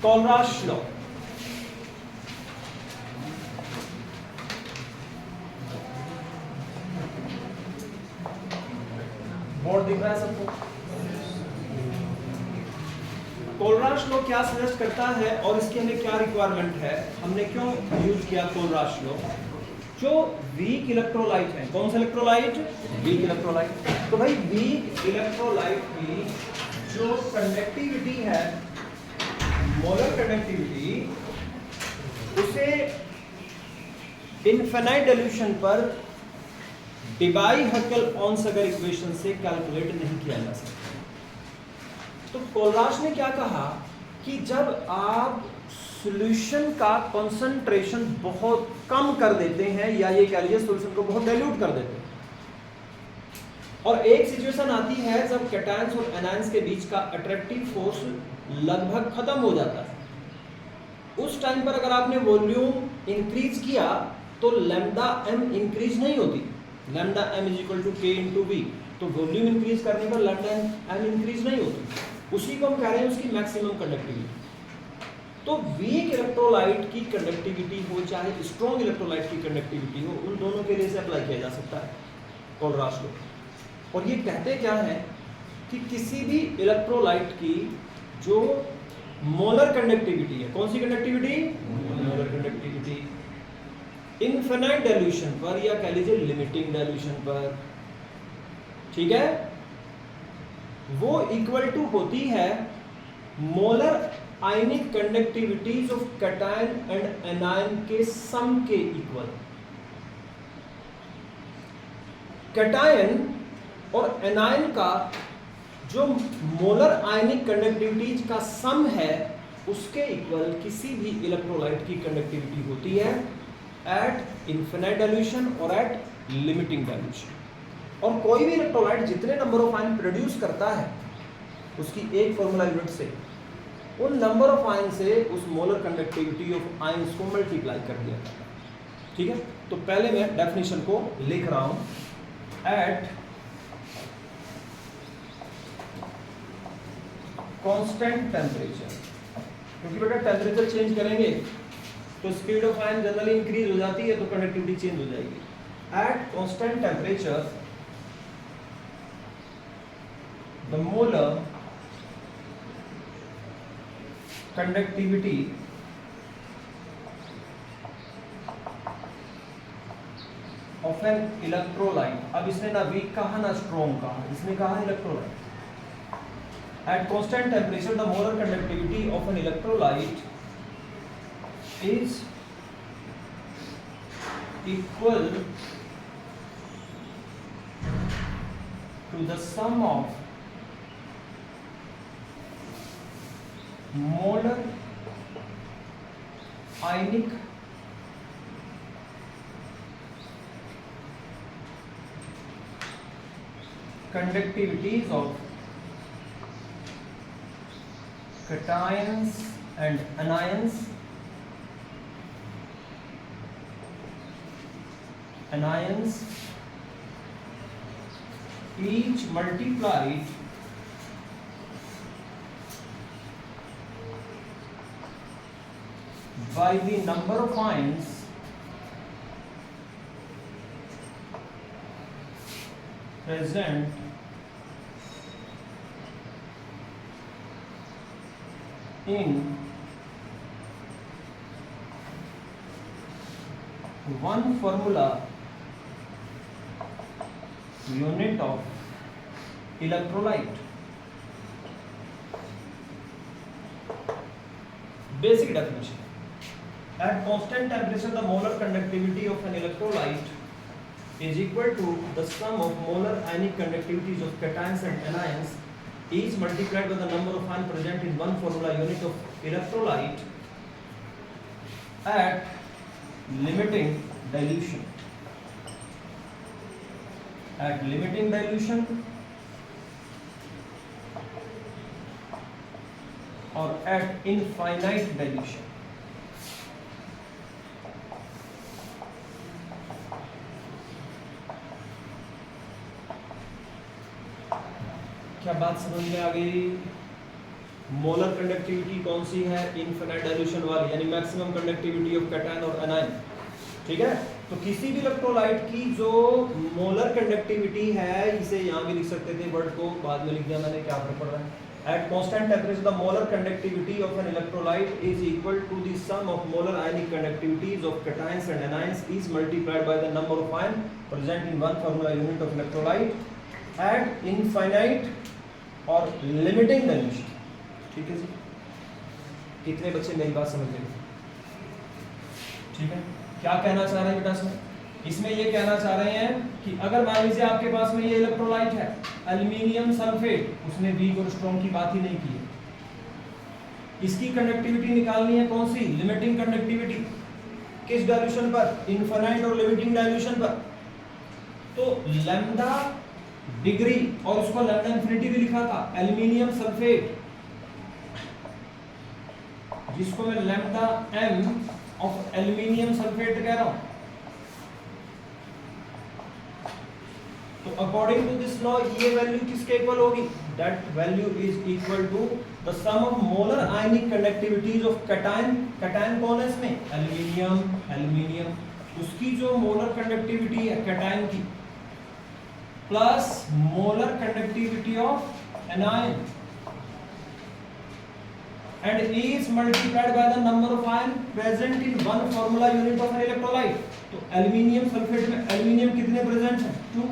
कोलराश law. Board दिख रहा है सबको? कोलराश लॉ क्या सजेस्ट करता है और इसकी हमें क्या रिक्वायरमेंट है, हमने क्यों यूज किया कोलराश लॉ? जो वीक इलेक्ट्रोलाइट है, कौन सा इलेक्ट्रोलाइट? Weak electrolyte. तो भाई वीक इलेक्ट्रोलाइट की जो कंडक्टिविटी है, मोलर कंडक्टिविटी, उसे इनफिनाइट डिल्यूशन पर डिबाई-हर्कल-ऑनसगर इक्वेशन से कैलकुलेट नहीं किया जा सकता। तो कोलराश ने क्या कहा कि जब आप सॉल्यूशन का कंसंट्रेशन बहुत कम कर देते हैं, या ये कह लीजिए सॉल्यूशन को बहुत डाइल्यूट कर देते हैं, और एक सिचुएशन आती है जब कैटायंस और एनायंस के बीच का अट्रैक्टिव फोर्स लगभग खत्म हो जाता है, उस टाइम पर अगर आपने वॉल्यूम इंक्रीज किया तो लैम्डा एम इंक्रीज नहीं होती। Lambda M is equal to K into V. तो वॉल्यूम इंक्रीज करने पर लैम्डा एम इंक्रीज नहीं होती, उसी को हम कह रहे हैं उसकी मैक्सिमम कंडक्टिविटी। तो वीक इलेक्ट्रोलाइट की कंडक्टिविटी हो चाहे स्ट्रॉन्ग इलेक्ट्रोलाइट की कंडक्टिविटी हो, उन दोनों के लिए से अप्लाई किया जा सकता है कोलराश लॉ। और ये कहते क्या है कि किसी भी इलेक्ट्रोलाइट की जो मोलर कंडक्टिविटी है, कौन सी conductivity? Molar conductivity, infinite dilution पर या कह लीजिए लिमिटिंग डाइल्यूशन पर, ठीक है, वो इक्वल टू होती है molar ionic conductivities of cation and anion के सम के इक्वल। कैटायन और एनायन का जो मोलर आयनिक कंडक्टिविटीज का सम है, उसके इक्वल किसी भी इलेक्ट्रोलाइट की कंडक्टिविटी होती है एट इनफिनाइट डाइल्यूशन और एट लिमिटिंग डाइल्यूशन। और कोई भी इलेक्ट्रोलाइट जितने नंबर ऑफ आयन प्रोड्यूस करता है उसकी एक फॉर्मूला यूनिट से, उन नंबर ऑफ आयन से उस मोलर कंडक्टिविटी ऑफ आयंस को मल्टीप्लाई कर दिया जाता है। ठीक है, तो पहले मैं डेफिनेशन को लिख रहा हूं। एट कांस्टेंट टेम्परेचर, क्योंकि बेटा टेम्परेचर चेंज करेंगे तो speed of ion generally increase हो जाती है, तो कंडक्टिविटी चेंज हो जाएगी। At constant temperature the molar conductivity of an electrolyte, अब इसने ना वीक कहा ना स्ट्रॉन्ग कहा, इसने कहा electrolyte. At constant temperature, the molar conductivity of an electrolyte is equal to the sum of molar ionic conductivities of cations and anions each multiplied by the number of ions present in one formula unit of electrolyte। Basic definition: at constant temperature, the molar conductivity of an electrolyte is equal to the sum of molar ionic conductivities of cations and anions, each multiplied by the number of ions present in one formula unit of electrolyte at limiting dilution। At limiting dilution or at infinite dilution। क्या बात समझ में आ गई? Molar conductivity कौन सी है? Infinite dilution वाली, यानी maximum conductivity of cation और एनायन। ठीक है, तो किसी भी इलेक्ट्रोलाइट की जो मोलर कंडक्टिविटी है, इसे यहाँ भी लिख सकते थे, वर्ड को बाद में लिख दिया मैंने, क्या फर्क पड़ रहा है। At constant temperature, the molar conductivity of an electrolyte is equal to the sum of molar ionic conductivities of cations and anions is multiplied by the number of ions present in one formula unit of electrolyte at infinite or limiting dilution। ठीक है जी, कितने बच्चे मेरी बात समझ गए? ठीक है, क्या कहना चाह रहे हैं बेटा इसमें? इसमें ये कहना चाह रहे हैं कि अगर मान लीजिए आपके पास में ये इलेक्ट्रोलाइट है एल्यूमिनियम सल्फेट, उसने वीक और स्ट्रॉन्ग की बात ही नहीं की है। इसकी कंडक्टिविटी निकालनी है कौन सी? Limiting conductivity. किस डाइल्यूशन पर? इनफिनिट और लिमिटिंग डाइल्यूशन पर। तो लैम्डा डिग्री, और उसको लैम्डा इंफिनिटी भी लिखा था, एल्यूमिनियम सल्फेट, जिसको मैं lambda M of aluminium sulphate कह रहा हूं। तो अकॉर्डिंग टू दिस लॉ ये वैल्यू किसके इक्वल होगी? That value is equal to the sum of molar ionic conductivities of cation. Cation कौन है इसमें? एल्यूमिनियम। एल्यूमिनियम, उसकी जो मोलर कंडक्टिविटी है कैटायन की, plus molar conductivity of anion, and is multiplied by the number of ion present in one formula unit of an electrolyte। तो aluminium sulphate में aluminium कितने प्रेजेंट है? 2।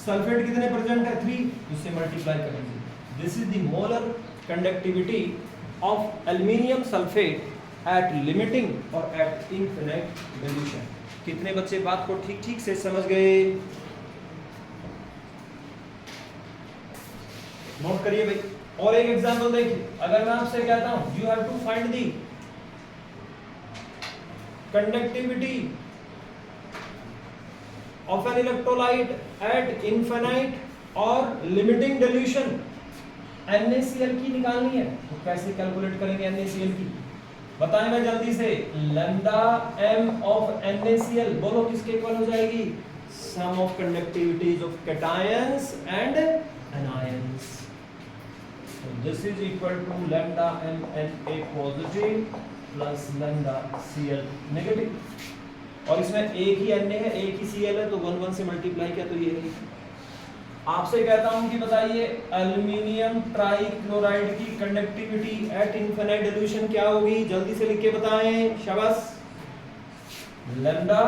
सल्फेट कितने present है? 3। इससे मल्टीप्लाई करेंगे। This is the molar conductivity of aluminium sulphate at limiting or at infinite dilution. कितने बच्चे बात को ठीक ठीक से समझ गए? नोट करिए भाई। और एक एग्जांपल देखिए, अगर मैं आपसे कहता हूं you have to find the conductivity of an electrolyte at infinite और लिमिटिंग डाइल्यूशन, NaCl की निकालनी है। तो कैसे कैलकुलेट करेंगे NaCl की? बताएं मैं जल्दी से। लैम्डा m ऑफ NaCl, बोलो किसके इक्वल हो जाएगी? Sum of conductivities of cations and anions. So this is equal to lambda m Na positive plus lambda Cl negative। और इसमें एक ही Na है, एक ही Cl है, तो 1 1 से मल्टीप्लाई किया तो ये है। आपसे कहता हूं कि बताइए एल्यूमिनियम ट्राइक्लोराइड की कंडक्टिविटी एट इनफिनिट डाइल्यूशन क्या होगी? जल्दी से लिख के बताएं, शाबाश। लैम्डा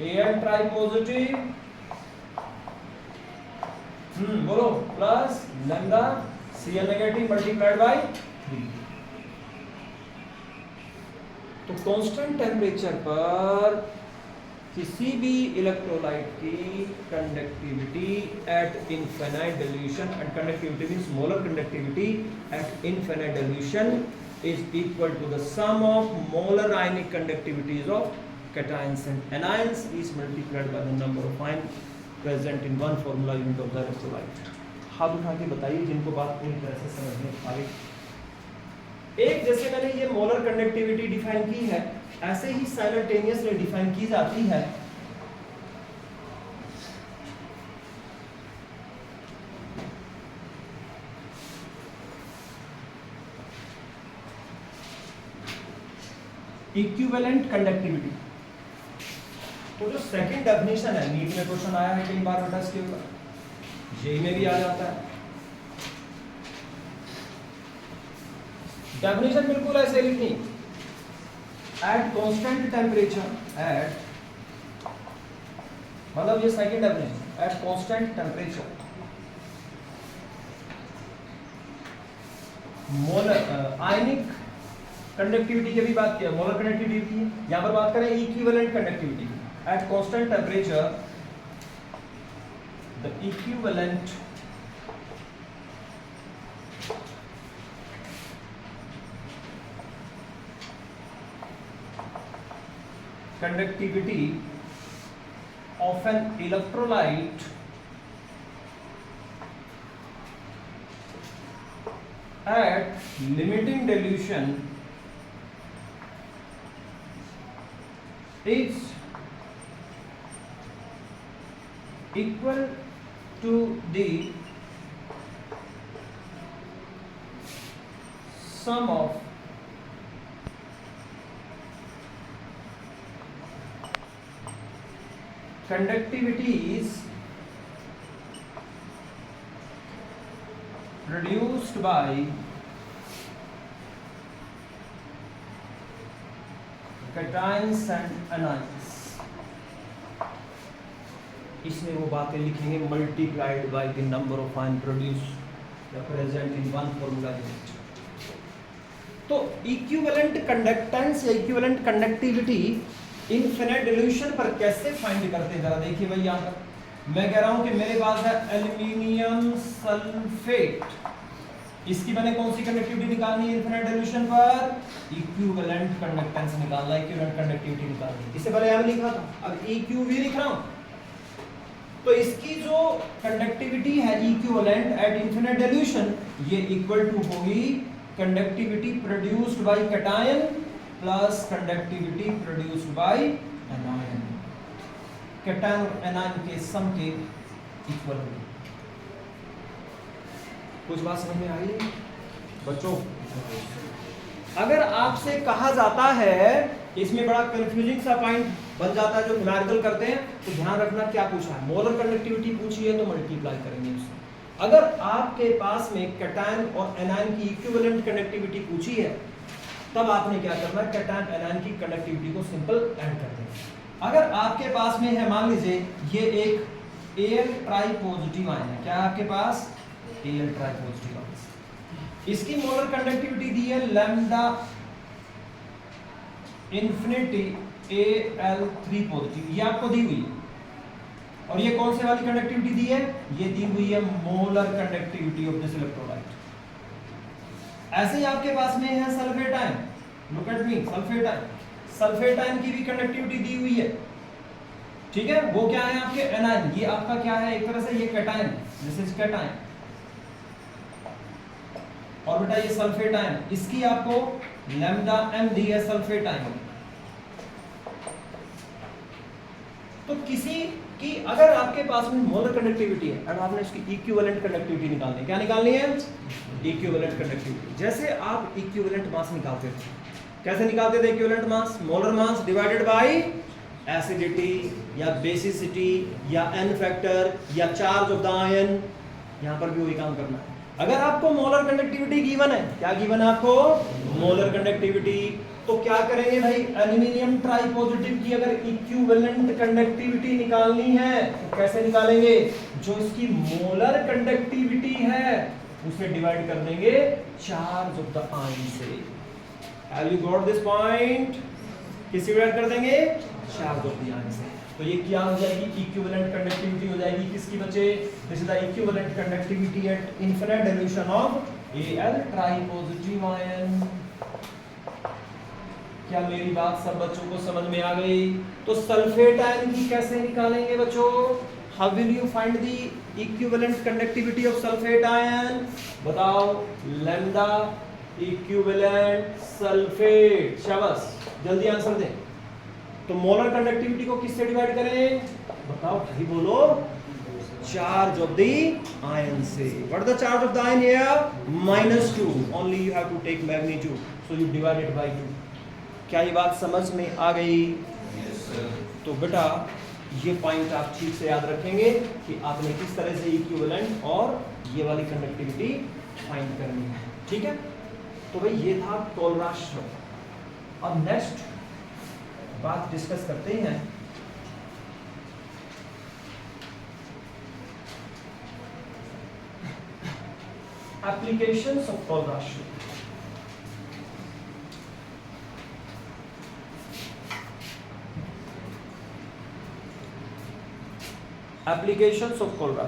An ट्राई पॉजिटिव, बोलो, plus lambda Cl negative multiplied by 3। तो कांस्टेंट टेम्परेचर पर किसी भी इलेक्ट्रोलाइट की conductivity at infinite dilution, and conductivity means molar conductivity at infinite dilution is equal to the sum of molar ionic conductivities of cations and anions is multiplied by the number of ion present in one formula unit of the electrolyte. हाथ उठा के बताइए जिनको बात पूरी तरह से समझ में आई। एक जैसे मैंने ये मोलर कंडक्टिविटी डिफाइन की है, ऐसे ही साइमल्टेनियसली डिफाइन की जाती है इक्विवेलेंट कंडक्टिविटी। तो जो सेकंड डेफिनेशन है, नीट में क्वेश्चन आया है कई बार बेटा इसके ऊपर, जेई में भी आ जाता है। डेफिनेशन बिल्कुल ऐसे लिखनी, एट कांस्टेंट टेम्परेचर, एट मतलब ये second definition, at constant temperature molar ionic conductivity की भी बात किया, मोलर कंडक्टिविटी की, यहां पर बात करें इक्विवेलेंट कंडक्टिविटी की। At constant temperature, the equivalent conductivity of an electrolyte at limiting dilution is equal to the sum of conductivities produced by cations and anions। इसमें वो बातें लिखेंगे multiplied by the number of ion produce present in one formula unit. तो equivalent conductance या equivalent conductivity infinite dilution पर कैसे find करते हैं, जरा देखिए भाई। यहाँ पर मैं कह रहा हूं कि मेरे पास है एल्यूमिनियम सल्फेट, इसकी मैंने कौन सी कंडक्टिविटी निकालनी है इनफिनिट डिल्यूशन पर? इक्विवेलेंट कंडक्टेंस निकालना है, इक्विवेलेंट कंडक्टिविटी निकालनी है। इससे पहले एम लिखा था, अब EQV लिख रहा हूं। तो इसकी जो कंडक्टिविटी है इक्विवेलेंट एट इनफिनिट डिल्यूशन, ये इक्वल टू होगी conductivity produced by cation plus conductivity produced by anion. Cation और एनायन के सम के इक्वल होगी। कुछ बात समझ में आई बच्चों? अगर आपसे कहा जाता है, इसमें बड़ा कंफ्यूजिंग सा पॉइंट बन जाता है जो न्यूमेरिकल करते हैं, तो ध्यान रखना क्या पूछा है। मोलर कंडक्टिविटी पूछी है तो मल्टीप्लाई करेंगे उससे। अगर आपके पास में कैटायन और एनायन की इक्विवेलेंट कंडक्टिविटी पूछी है, तब आपने क्या करना है, कैटायन एनायन की कंडक्टिविटी को सिंपल ऐड कर देना। अगर आपके पास में है, मान लीजिए ये एक Al ट्राई पॉजिटिव आयन है, क्या आपके पास Al ट्राई पॉजिटिव आयन, इसकी मोलर कंडक्टिविटी दी है लैम्डा इन्फिनिटी Al3 पॉजिटिव, ये आपको दी हुई है। और ये कौन से वाली कंडक्टिविटी दी है? ये दी हुई है molar conductivity of this electrolyte. ऐसे ही आपके पास में है sulphate ion, look at me, sulphate ion, sulphate ion की भी कंडक्टिविटी दी हुई है, ठीक है। वो क्या है आपके एनायन, ये आपका क्या है, एक तरह से ये कैटायन, दिस इज कैटायन। और बेटा ये सल्फेट आयन, इसकी आपको लैम्डा m दी है सल्फेट आयन। तो किसी की अगर आपके पास में मोलर कंडक्टिविटी है और आपने इसकी इक्विवेलेंट कंडक्टिविटी निकालनी है, क्या निकालनी है? Equivalent conductivity. जैसे आप इक्विवेलेंट मास निकालते थे, कैसे निकालते थे equivalent mass? Molar mass divided by acidity या बेसिसिटी या n फैक्टर या चार्ज ऑफ द आयन। यहां पर भी वही काम करना है। अगर आपको मोलर कंडक्टिविटी गिवन है, क्या गिवन है आपको? Molar conductivity. तो क्या करेंगे भाई, एल्यूमिनियम ट्राई पॉजिटिव की अगर इक्विवेलेंट कंडक्टिविटी निकालनी है तो कैसे निकालेंगे? जो इसकी मोलर कंडक्टिविटी है उसे डिवाइड कर देंगे चार्ज ऑफ द आयन से। Have you got this point? किससे डिवाइड कर देंगे? चार्ज ऑफ द आयन से। तो ये क्या हो जाएगी? इक्विवेलेंट कंडक्टिविटी हो जाएगी किसकी बच्चे? This is the equivalent conductivity at infinite dilution of Al tri positive ion. क्या मेरी बात सब बच्चों को समझ में आ गई? तो सल्फेट आयन की कैसे निकालेंगे बच्चों? How will you find the equivalent conductivity of sulphate ion? बताओ। Lambda equivalent sulphate. शाबाश, जल्दी आंसर दें। तो मोलर कंडक्टिविटी को किससे डिवाइड करें? बताओ भाई, बोलो। चार्ज ऑफ द आयन से। What the charge of the ion here? -2। Only you have to take magnitude, so you divided by 2। क्या ये बात समझ में आ गई? yes, तो बेटा ये पॉइंट आप ठीक से याद रखेंगे कि आपने किस तरह से इक्विवेलेंट और ये वाली कंडक्टिविटी फाइंड करनी है, ठीक है। तो भाई ये था कोलराश लॉ। अब नेक्स्ट बात डिस्कस करते हैं applications of Kohlrausch law. Applications of Kohlrausch